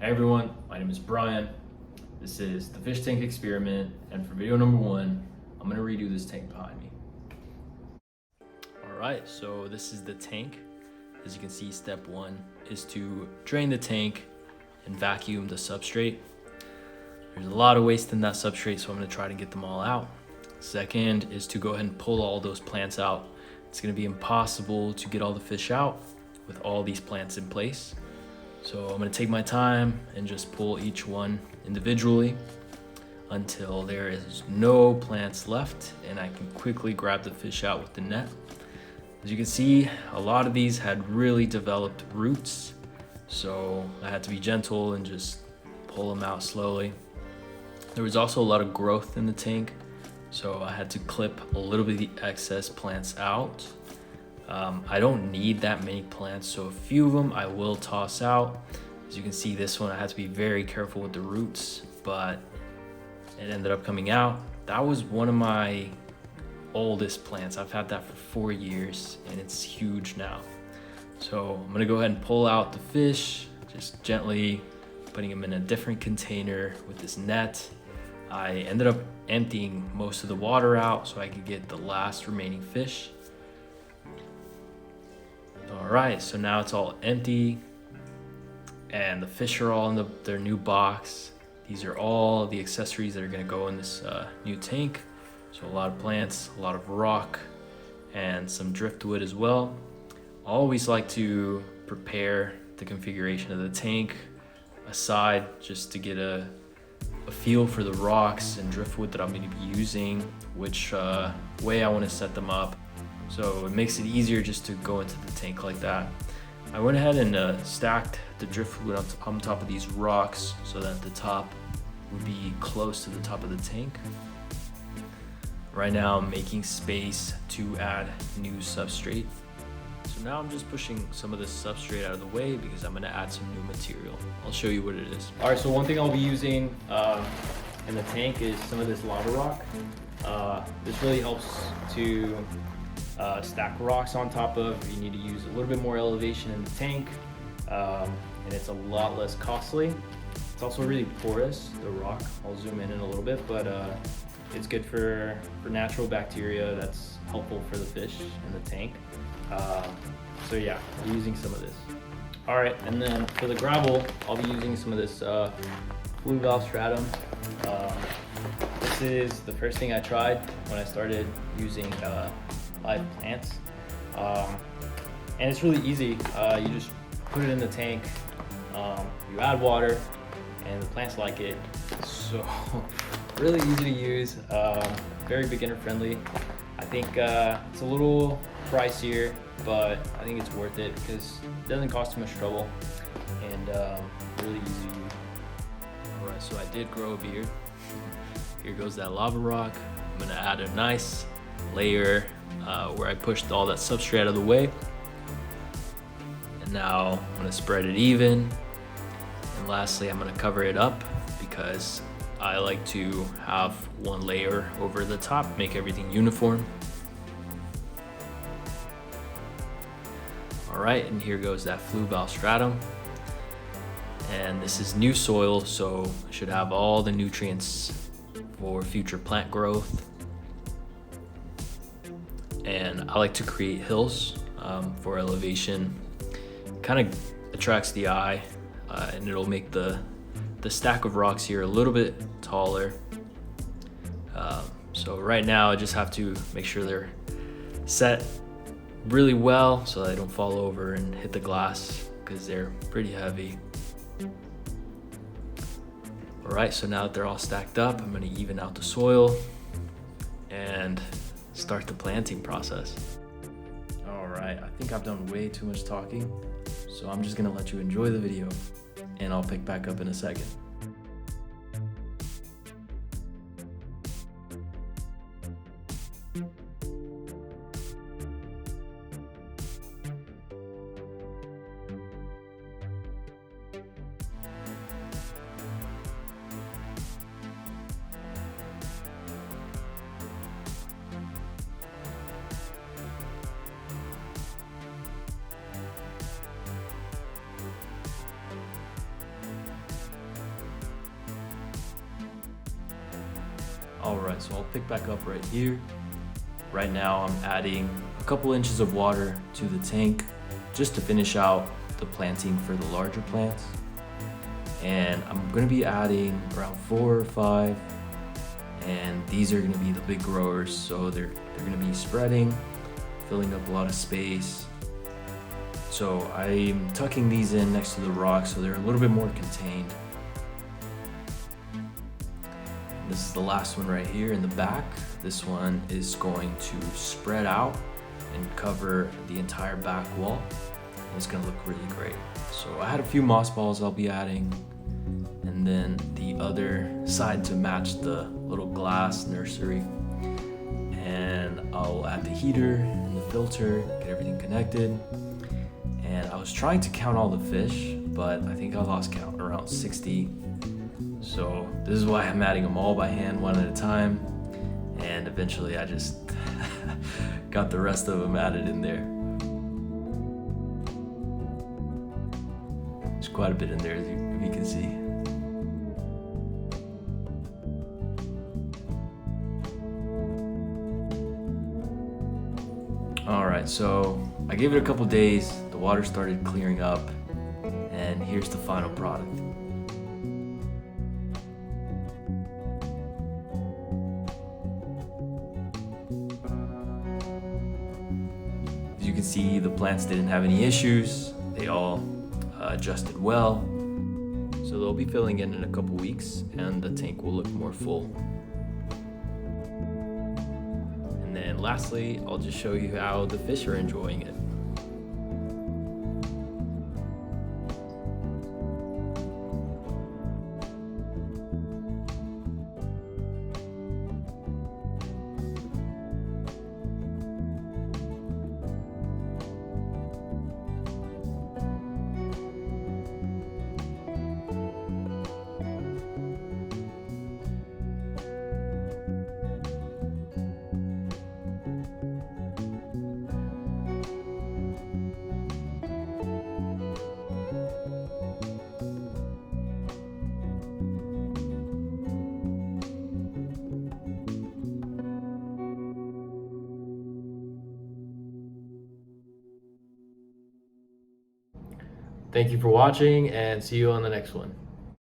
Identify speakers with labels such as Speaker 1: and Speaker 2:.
Speaker 1: Hey everyone, my name is Brian. This is the fish tank experiment, and for video number 1, I'm gonna redo this tank behind me. All right, so this is the tank. As you can see, step 1 is to drain the tank and vacuum the substrate. There's a lot of waste in that substrate, so I'm gonna try to get them all out. Second is to go ahead and pull all those plants out. It's gonna be impossible to get all the fish out with all these plants in place. So I'm gonna take my time and just pull each one individually until there is no plants left and I can quickly grab the fish out with the net. As you can see, a lot of these had really developed roots, so I had to be gentle and just pull them out slowly. There was also a lot of growth in the tank, so I had to clip a little bit of the excess plants out. I don't need that many plants, so a few of them I will toss out. As you can see, this one I had to be very careful with the roots, but it ended up coming out. That was one of my oldest plants. I've had that for 4 years and it's huge now. So I'm gonna go ahead and pull out the fish, just gently putting them in a different container with this net. I ended up emptying most of the water out so I could get the last remaining fish. All right, so now it's all empty and the fish are all in their new box. These are all the accessories that are gonna go in this new tank. So a lot of plants, a lot of rock, and some driftwood as well. I always like to prepare the configuration of the tank aside just to get a feel for the rocks and driftwood that I'm gonna be using, which way I wanna set them up. So it makes it easier just to go into the tank like that. I went ahead and stacked the driftwood on top of these rocks so that the top would be close to the top of the tank. Right now I'm making space to add new substrate. So now I'm just pushing some of this substrate out of the way because I'm gonna add some new material. I'll show you what it is. All right, so one thing I'll be using in the tank is some of this lava rock. This really helps to stack rocks on top of. You need to use a little bit more elevation in the tank, and it's a lot less costly. It's also really porous, the rock. I'll zoom in a little bit, but it's good for natural bacteria. That's helpful for the fish in the tank. So yeah, I'm using some of this. All right, and then for the gravel, I'll be using some of this blue valve stratum. This is the first thing I tried when I started using live plants, and it's really easy. You just put it in the tank, you add water, and the plants like it. So really easy to use, very beginner friendly. I think it's a little pricier, but I think it's worth it because it doesn't cost too much trouble and really easy to use. All right, so I did grow a beard. Here goes that lava rock. I'm gonna add a nice layer where I pushed all that substrate out of the way. And now I'm gonna spread it even. And lastly, I'm gonna cover it up because I like to have one layer over the top, make everything uniform. All right, and here goes that fluval stratum. And this is new soil, so I should have all the nutrients for future plant growth. And I like to create hills for elevation. Kind of attracts the eye, and it'll make the stack of rocks here a little bit taller. So right now I just have to make sure they're set really well so they don't fall over and hit the glass because they're pretty heavy. All right, so now that they're all stacked up, I'm gonna even out the soil and start the planting process. All right, I think I've done way too much talking, so I'm just gonna let you enjoy the video and I'll pick back up in a second. Alright, so I'll pick back up right here. Right now I'm adding a couple inches of water to the tank just to finish out the planting for the larger plants. And I'm going to be adding around 4 or 5, and these are going to be the big growers, so they're going to be spreading, filling up a lot of space. So I'm tucking these in next to the rocks so they're a little bit more contained. This is the last one right here in the back. This one is going to spread out and cover the entire back wall. And it's gonna look really great. So I had a few moss balls I'll be adding, and then the other side to match the little glass nursery. And I'll add the heater and the filter, get everything connected. And I was trying to count all the fish, but I think I lost count, around 60. So this is why I'm adding them all by hand, one at a time, and eventually I just got the rest of them added in there. There's quite a bit in there, if you can see. Alright, so I gave it a couple days, the water started clearing up, and here's the final product. As you can see, the plants didn't have any issues. They all adjusted well. So they'll be filling in a couple weeks and the tank will look more full. And then lastly, I'll just show you how the fish are enjoying it. Thank you for watching, and see you on the next one.